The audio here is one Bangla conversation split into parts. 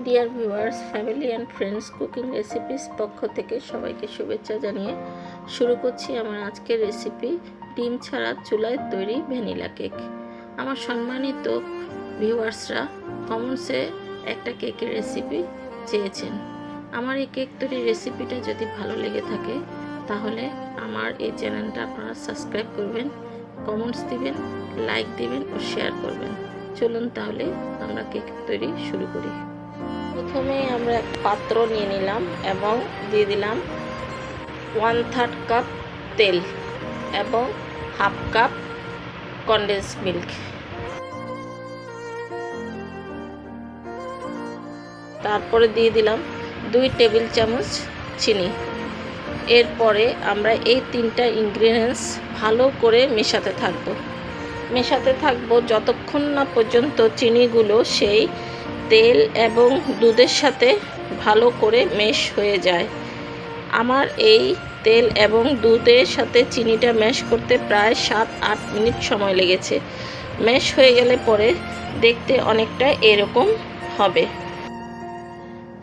Dear viewers, family and friends cooking recipes পক্ষ থেকে সবাইকে শুভেচ্ছা জানিয়ে শুরু করছি আমার আজকের রেসিপি ডিম ছাড়া চুলায় তৈরি ভ্যানিলা কেক। আমার সম্মানিত ভিউয়ার্সরা কমেন্টসে একটা কেকের রেসিপি চেয়েছেন। আমার এই কেক তৈরির রেসিপিটা যদি ভালো লেগে থাকে তাহলে আমার এই চ্যানেলটা আপনারা সাবস্ক্রাইব করবেন, কমেন্টস দিবেন, লাইক দিবেন ও শেয়ার করবেন। চলুন তাহলে আমরা কেক তৈরি শুরু করি। প্রথমে আমরা এক পাত্র নিয়ে নিলাম এবং দিয়ে দিলাম 1/3 কাপ তেল এবং 1/2 কাপ কনডেন্স মিল্ক। তারপরে দিয়ে দিলাম 2 টেবিল চামচ চিনি। এরপরে আমরা এই 3টা ইনগ্রিডিয়েন্টস ভালো করে মেশাতে থাকবো যতক্ষণ না পর্যন্ত চিনিগুলো সেই তেল এবং দুধের সাথে ভালো করে মেশ হয়ে যায়। আমার এই তেল এবং দুধের সাথে চিনিটা মেশ করতে প্রায় 7-8 মিনিট সময় লেগেছে। মেশ হয়ে গেলে পরে দেখতে অনেকটা এরকম হবে।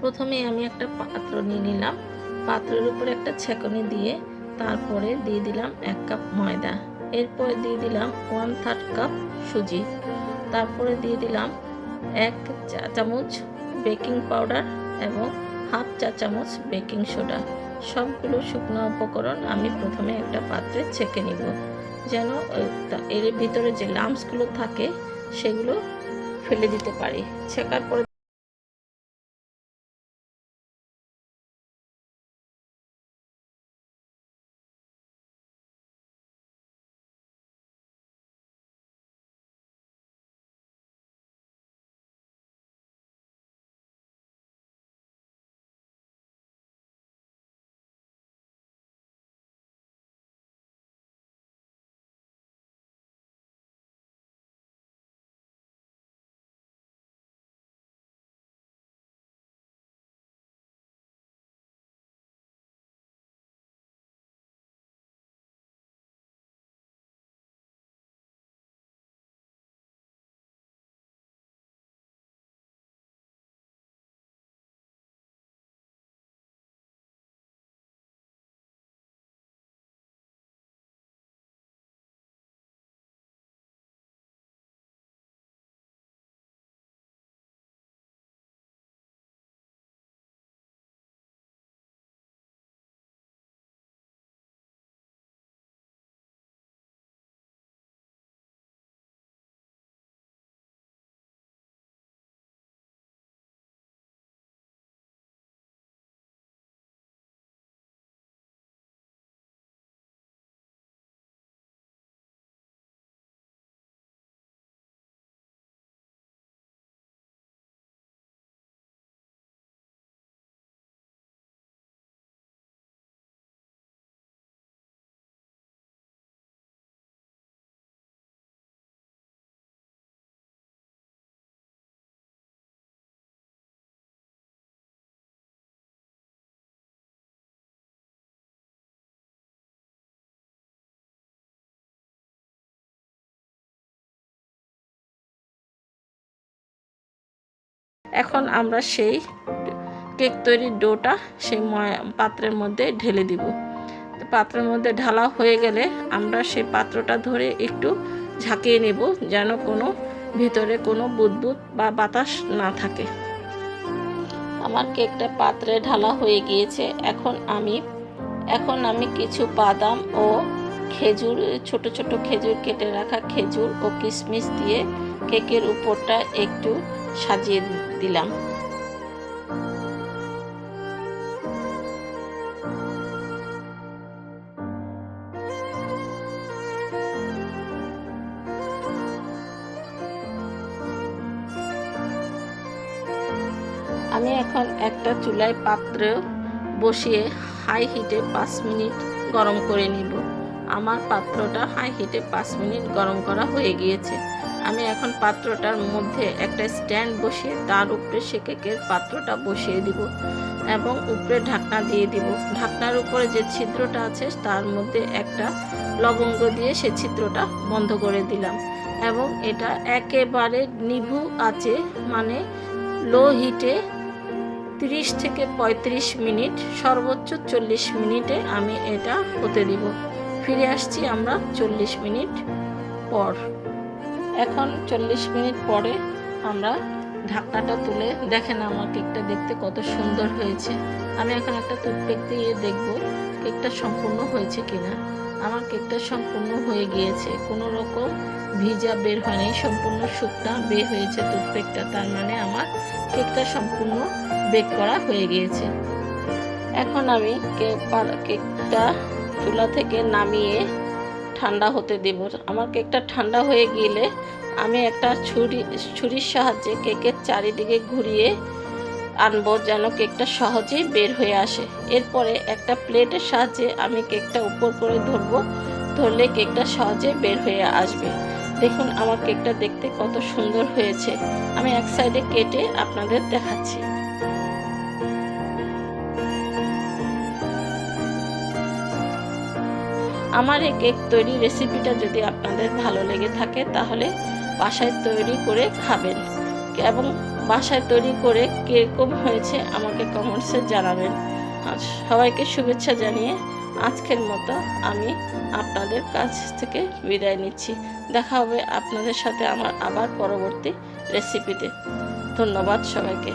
প্রথমে আমি একটা পাত্র নিয়ে নিলাম, পাত্রের উপরে একটা ছেঁকনি দিয়ে তারপরে দিয়ে দিলাম 1 কাপ ময়দা, এরপরে দিয়ে দিলাম 1/3 কাপ সুজি, তারপরে দিয়ে দিলাম 1 চা চামচ বেকিং পাউডার এবং 1/2 চা চামচ বেকিং সোডা। সবগুলো শুকনো উপকরণ আমি প্রথমে একটা পাত্রে ছেঁকে নিব, যেন এর ভিতরে যে লাম্পসগুলো থাকে সেগুলো ফেলে দিতে পারি। ছেঁকার পরে এখন আমরা সেই কেক তৈরির ডোটা সেই পাত্রের মধ্যে ঢেলে দিব। পাত্রের মধ্যে ঢালা হয়ে গেলে আমরা সেই পাত্রটা ধরে একটু ঝাঁকিয়ে নেব, যেন ভিতরে কোনো বুদবুদ বা বাতাস না থাকে। আমার কেকটা পাত্রে ঢালা হয়ে গিয়েছে। এখন আমি কিছু বাদাম ও খেজুর, ছোট ছোট খেজুর কেটে রাখা খেজুর ও কিশমিশ দিয়ে কেকের উপরটা একটু সাজিয়ে দিলাম। আমি এখন একটা চুলায় পাত্র বসিয়ে হাই হিটে 5 মিনিট গরম করে নিব। আমার পাত্রটা হাই হিটে 5 মিনিট গরম করা হয়ে গিয়েছে। আমি এখন পাত্রটার মধ্যে একটা স্ট্যান্ড বসিয়ে তার উপরে সে কেকের পাত্রটা বসিয়ে দিব এবং উপরে ঢাকনা দিয়ে দিব। ঢাকনার উপরে যে ছিদ্রটা আছে তার মধ্যে একটা লবঙ্গ দিয়ে সে ছিদ্রটা বন্ধ করে দিলাম এবং এটা একেবারে নিভু আঁচে মানে লো হিটে 30 থেকে 35 মিনিট, সর্বোচ্চ 40 মিনিটে আমি এটা হতে দিব। ফিরে আসছি আমরা 40 মিনিট পর। এখন 40 মিনিট পরে আমরা ঢাকনাটা তুলে দেখেন আমার কেকটা দেখতে কত সুন্দর হয়েছে। আমি এখন একটা টুথপিক দিয়ে দেখব কেকটা সম্পূর্ণ হয়েছে কিনা। আমার কেকটা সম্পূর্ণ হয়ে গিয়েছে, কোনো রকম ভিজা বের হয়নি, সম্পূর্ণ শুকনা বের হয়েছে টুথপিকটা। তার মানে আমার কেকটা সম্পূর্ণ বেক করা হয়ে গিয়েছে। এখন আমি কেকটা চুলা থেকে নামিয়ে ঠান্ডা হতে দেব। আমার কেকটা ঠান্ডা হয়ে গেলে আমি একটা ছুরির সাহায্যে কেকের চারিদিকে ঘুরিয়ে আনবো যেন কেকটা সহজেই বের হয়ে আসে। এরপরে একটা প্লেটের সাহায্যে আমি কেকটা উপর করে ধরলে কেকটা সহজে বের হয়ে আসবে। দেখুন আমার কেকটা দেখতে কত সুন্দর হয়েছে। আমি এক সাইডে কেটে আপনাদের দেখাচ্ছি। আমার এই কেক তৈরি রেসিপিটা যদি আপনাদের ভালো লেগে থাকে তাহলে বাসায় তৈরি করে খাবেন এবং বাসায় তৈরি করে কীরকম হয়েছে আমাকে কমেন্টসে জানাবেন। সবাইকে শুভেচ্ছা জানিয়ে আজকের মতো আমি আপনাদের কাছ থেকে বিদায় নিচ্ছি। দেখা হবে আপনাদের সাথে আমার আবার পরবর্তী রেসিপিতে। ধন্যবাদ সবাইকে।